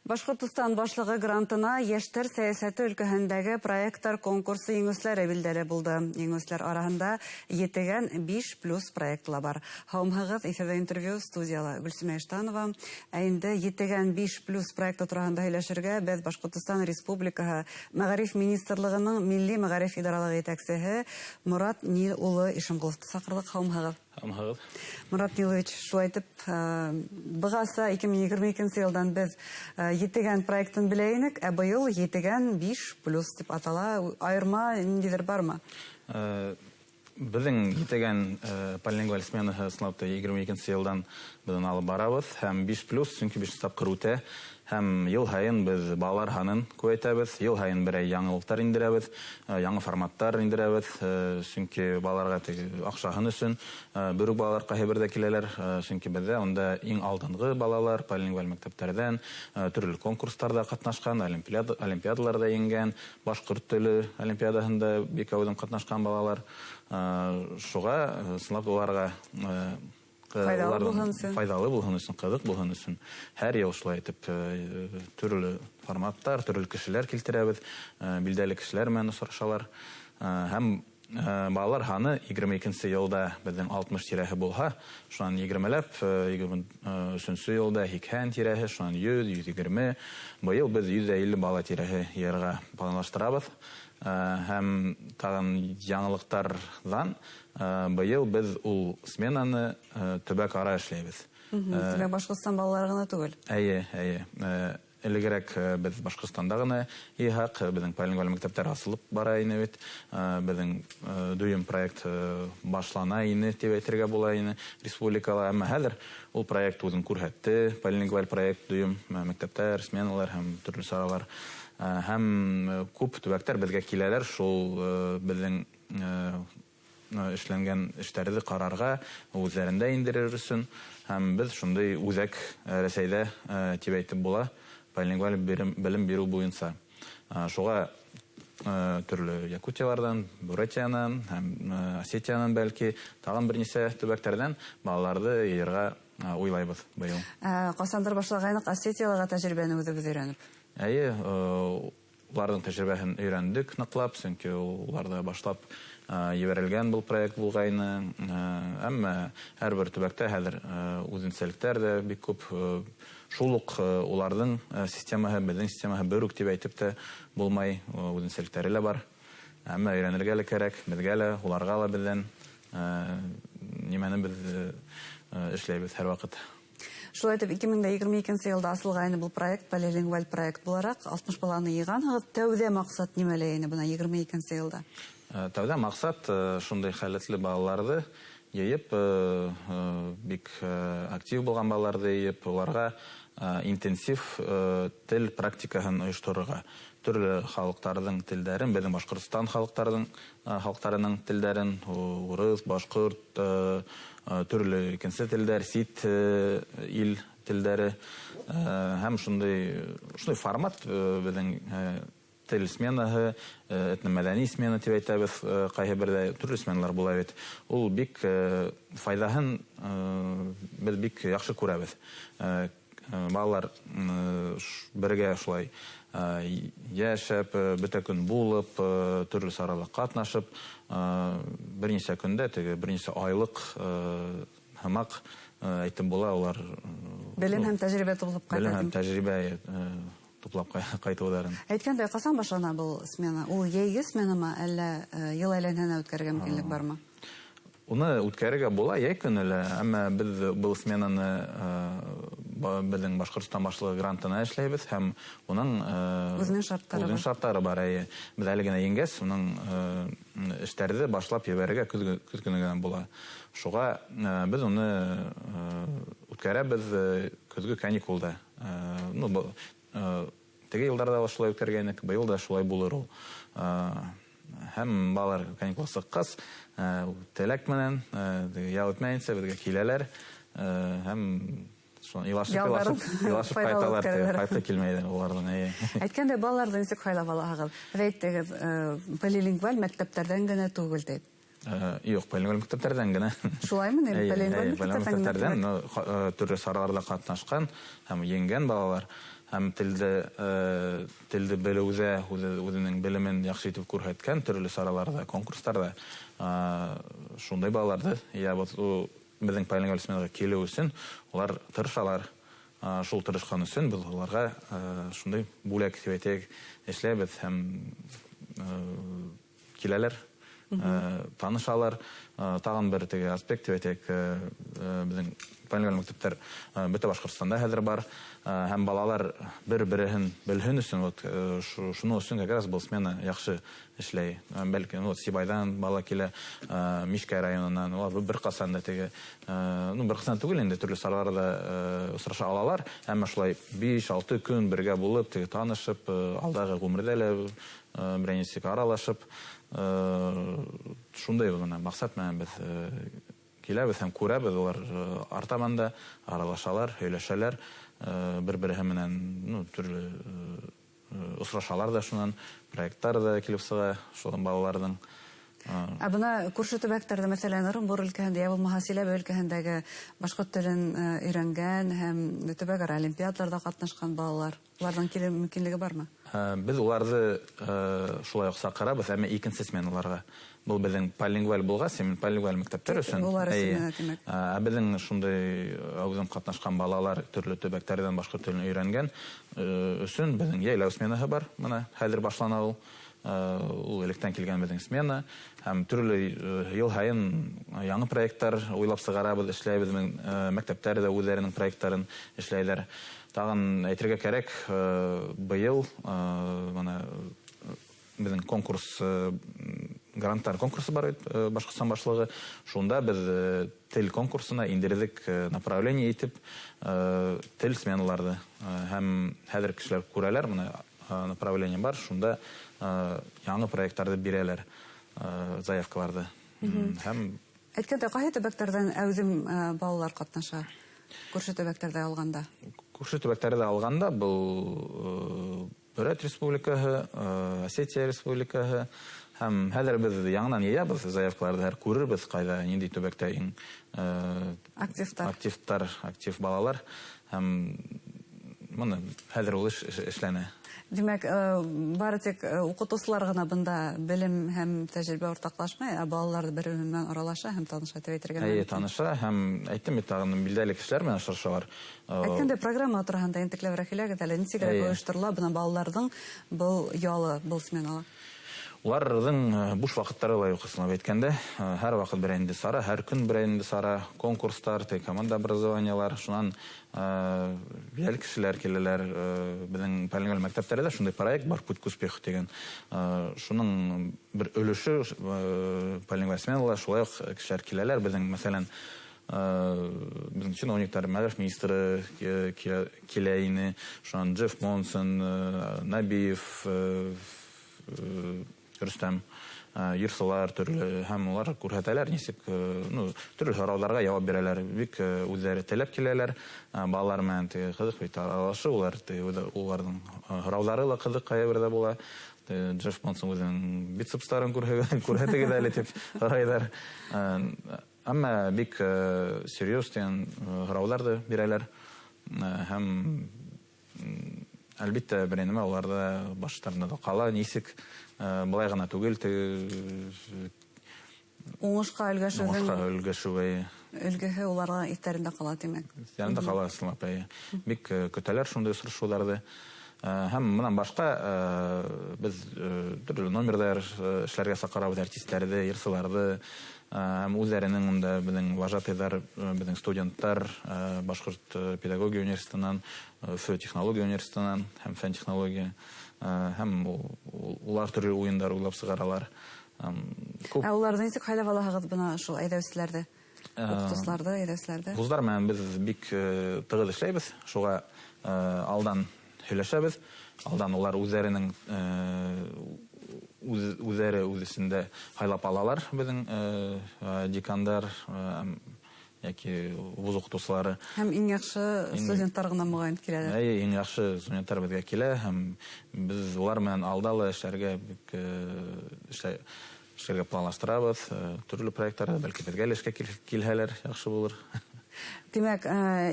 Башкортстан башлыгы грантына яшьтер сәясәте өлкәһендәге проекттар конкурсы еңүчеләре билдәле булды. Еңүчеләр арасында 7+5 проектлар бар. Һаумыгыз эфирдә интервью студияла Гөлсемә Иштанова. Инде 7+5 проекты турында һөйләшергә без Башкортстан Республикаһы Мәгариф министрлыгының милли мәгариф идаралыгы итәкчесе Мурат Нил улы Ишемгуловты сакырдык. Һаумыгыз. Мурат Нилович, шулай итеп, быгаса 2022 елдан без 7 проектын беләйнек, ә быел 7+5 дип атала. Айырма ниндидер бармы? Безнең 7 полингваль сменаһы сынауты 22 елдан безнең алып барабыз һәм 5+, чөнки 5 тапкыр үтә. Һәм ел һайын без балалар ханын күбәйтәбез, ел һайын берәй яңалыктар индерәбез, яңа форматтар индерәбез, чөнки балаларга акчаһын өчен бер балалар кайбердә киләләр, чөнки бездә анда иң алдынгы балалар полингваль мәктәпләрдән төрле конкурсларда катнашкан, олимпиадаларда еңгән, башкорт теле олимпиадаһында бик әүдән катнашкан балалар. Шуга сынап уларга файдалы булган өчен, кызык булган өчен һәр ел шулай итеп төрле форматтар, төрле кешеләр килтерәбез, билдәле кешеләр менән очрашалар. Һәм балалар ханы 22 елда безнең 60 тирәһе булса, шуның 20ләп, 23 елда 80 тирәһе, шуның 100, 120, быел без 150 бала тирәһе ярга планлаштырабыз. Һәм тагын яңалыктардан быел без ул сменаны төбәк ара эшләйбез. Төбәк Башкортстан балалары гына түгел. Әйе. Элегрәк без Башкортстанда гына ихак, безнең полингваль мәктәптәр асылып бара ине бит. Безнең дуем проект башлана ине дип әйтергә була ине республикала. Әмма хәзер ул проект үзен күрһәтте. Полингваль проект дуем мәктәптәр, сменалар һәм төрле саралар. Һәм күп төбәктәр безгә киләләр, шул безнең эшләнгән эшләрне карарга, үзләрендә индерер өчен. Һәм без шундый үзәк Рәсәйдә дип әйтеп була, полингваль белем бирү буенча. Шуга төрле Якутиялардан, Буратиянан һәм Осетиянан бәлки тагын берничә төбәктәрдән балаларны ярга уйлайбыз быел. Касандыр башлагайнык Осетияларга тәҗрибәне үзебез өйрәнеп. Әйе, уларның тәҗрибәһен өйрәндек ныклап, чөнки уларда башлап ебәрелгән был проект булгайны. Әмма һәрбер төбәктә хәзер үзенчәлектәр дә бик күп. Шул ук уларның системаһы, безнең системаһы бер үк дип әйтеп тә булмай, үзенчәлектәре лә бар. Әмма өйрәнергә лә кирәк, безгә лә, уларга ла бездән нимәне без эшләйбез һәр вакыт. Шулай итеп 2022 елда асылган бу проект полилингваль проект буларак 60 баланы йыйгансыз, тәүдә максат нимәле иде буна 22 елда? Тәүдә максат шундый хәләтле балаларны йыйып, бик актив булган балаларны йыйып, уларга интенсив тел практикаһын оештырырга. Төрле халыкларның телдәрен, безнең Башкортстан халыкларының телдәрен, урыс, башкорт, төрле икенче телдәр, сит ил телдәре һәм шундый формат безнең тел сменаһы, этномәдәни смена дип әйтәбез, кайбердә төрле сменалар була бит. Ул бик файдаһын без бик яхшы күрәбез. Балалар бергә шулай яшәп, бөтә көн булып, төрле сараларда катнашып, берничә көндә, берничә айлык һәмак әйтеп була, улар белем һәм тәҗрибә туплап кайтты. Белем һәм тәҗрибә туплап кайтуларын. Әйткәндәй, касан башлана бу смена? Ул яйгы сменамы, әллә ел әйләнәһенә үткәрергә мөмкинлек бармы? Уны үткәрергә була яй көнелә, әмма без бу сменаны безнең Башкортстан башлыгы грантына эшләйбез һәм уның үзенең шартлары бар. Без әле генә еңгәс, уның эшләрне башлап ебәрергә көзгә була. Шуга без уны үткәрәбез көзгә каникулда. Теге елларда шулай үткәргәнек, быел да шулай булыр ул. Һәм балалар каникул сыккас, теләк менән, ял итмәенчә безгә киләләр, һәм илашып кайталар, кайта килмәйдер улардан. Әйткәндәй, балаларны ничек хайлап аласыз? Әйттегез, полилингваль мәктәптәрдән генә түгел дип. Юк, полингваль мәктәптәрдән генә. Шулаймы? Полингваль мәктәптәрдән төрле сараларда катнашкан һәм еңгән балалар. һәм телде белүзә үзенең белемен яхшы итеп күрһәткән төрле сараларда, конкурсларда шундай балаларды, я вот безнең bilingual сменага килү өчен улар тырышалар. Шул тырышкан өчен без уларга шундай бүләк дип эшләбез һәм киләләр, танышалар. Тагын бер теге аспект дип безнең bilingual мәктәптәр бөтә Башкортстанда хәзер бар. Һәм балалар бер-берен белһен өчен вот шуны өчен как раз был смена яхшы эшләй. Бәлки вот Сибайдан бала килә, Мишкә районыннан, улар бер касан да теге бер касан түгел инде төрле сараларда очраша алалар. Әмма шулай 5-6 көн бергә булып, теге танышып, алдагы гомердә лә беренче аралашып, шундай гына максат менән без киләбез һәм күрәбез, улар артаманда аралашалар, һөйләшәләр, бер-бере менән төрле очрашалар да шуннан, проекттар да килеп сыга, шуның балаларның. Бuna күрше төбәктәрдә, мәсәлән, Ырымбур өлкәһендә, я булмаса Силәбе өлкәһендәге башкорт телен өйрәнгән һәм төбәкара олимпиадаларда катнашкан балалар, уларның килү мөмкинлеге бармы? Без уларны шулай ук сакырабыз, әмма икенче сменаларга. Бу безнең bilingual булгас, bilingual мәктәптәр өчен. Безнең шундай үзем катнашкан балалар төрле төбәктәрдән башкорт телен өйрәнгән өчен безнең яйлау сменаһы бар. Менә хәзер башлана ул. Ул электән килгән безнең смена. Һәм төрле ел һайын яңа проекттар уйлап сыгарабыз, эшләйбез. Мәктәптәр дә үзләренең проектларын эшләйләр. Тагын әйтергә кирәк, быел менә безнең конкурс гранттар конкурсы бар Башкортстан башлыгы. Шунда без тел конкурсына индирдек направление итеп тел сменаларды. Һәм хәзер кешеләр күрәләр, менә направление бар, шунда яңа проектларды бирәләр, заявкаларды. Һәм Әйткәндә, кайсы төбәктәрдән әүзем балалар катнаша? Күрше төбәктәрдә алганда. Күрше төбәктәрдә алганда бу Бурят республикаһы, Осетия республикаһы һәм хәзер без яңадан яябыз заявкаларды, һәр күрербез кайда, нинди төбәктә иң актив балалар. Һәм моны хәзер ул эшләнә. Димәк, бары тик укытучылар гына бында белем һәм тәҗрибә уртаклашмый, балалар бер-береннән аралаша һәм таныша дип әйтергә мөмкин. Таныша һәм әйттем бит, тагын билдәле кешеләр белән очрашалар. Әйткәндә, программа турында интекләврәк һөйләгез әле, ничегрәк оештырыла бuna балаларның был ялы, был сменалы? Уларның буш вакытлары ла юк, исәнләп әйткәндә, һәр вакыт бер инде сара, һәр көн бер инде сара, конкурслар, команда образованиялар, шуннан ял кешеләр киләләр, безнең bilingual мәктәптәрдә шундай проект бар, Путь к успеху дигән. Шуның бер өлеше bilingual сменалар, шулай ук кешеләр киләләр, безнең мәсәлән безнең чиновниклар, мәгариф министры килә ине, шуннан Джефф Монсон, Набиев, Рөстәм, Ерсылар төрле һәм улар күрһәтәләр, ничек төрле сорауларга җавап бирәләр, бик үзләре теләп киләләр, балалар менән кызык бит аралашу, уларның сораулары ла кызык кайбердә була. Джефф Монсон үзенең бицепсларын күрһәтегез әле дип сорайлар. Әмма бик серьез дигән сораулар бирәләр һәм әлбиттә бер нәмә уларда башларында да кала, ничек былай гына түгел, уңышка өлгәшүгә өлгеһе уларга итәрендә кала димәк. Итәрендә кала, исәнләп бик көтәләр шундый очрашуларда. Һәм моннан башка без төрле номерлар эшләргә сакырабыз, артистларны, Ерсыларны, һәм үзләренең монда безнең вожатыйлар, безнең студентлар Башкорт педагогия университетыннан, ФÖ технология университетыннан һәм фән технология, һәм улар төрле уеннар уйлап сыгаралар. Уларны ничек хәйлә аласыз бuna шул әйдәүчеләрдә? Укытучыларда, әйдәүчеләрдә? Вузлар менән без бик тыгыз эшләйбез, шуга алдан һөйләшәбез, алдан улар үзләренең үзесендә хайлап алалар, безнең декандар яки вуз укытучылары. Һәм иң яхшы студентлар гына мөгаен киләләр. Иң яхшы студентлар безгә килә, һәм без улар белән алдалы эшләргә эшләргә планлаштырабыз, төрле проектларда, бәлки безгә эшкә килһәләр, яхшы булыр. Демәк,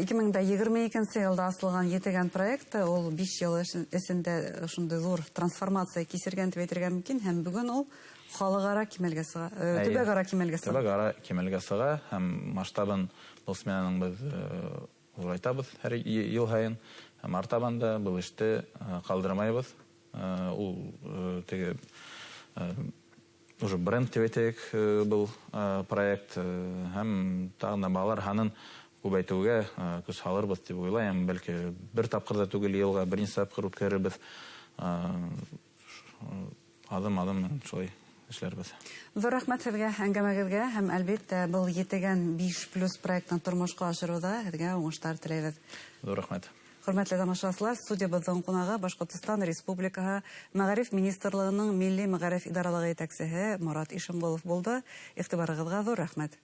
2022 елда асылган етеген проект, ул 5 ел эчендә шундый зур трансформация кисергән дип әйтергә мөмкин, һәм бүген ул халыкара кимәлгә сыга, төбәкара кимәлгә сыга. Төбәкара кимәлгә сыга һәм масштабын бу сменаның без узайтабыз һәр ел һайын. Һәм артабан да бу эште калдырмайбыз. Ул теге уже бренд дип әйтәйек, был проект һәм тагын балалар ханын күбәйтүгә күз салырбыз дип уйлыйм. Бәлки бер тапкыр да түгел, елга беренче тапкыр үткәрербез. Адым-адым шулай эшләрбез. Зур рәхмәт сезгә әңгәмәгезгә һәм әлбәттә был етеген 5+ проектын тормышка ашыруда сезгә уңышлар теләйбез. Зур рәхмәт. Хөрмәтле тамашачылар, студиябызның кунагы Башкортстан Республикаһы Мәгариф министрлыгының милли мәгариф идаралыгы итәкчесе Мурат Ишембулов булды. Игътибарыгызга зур рәхмәт.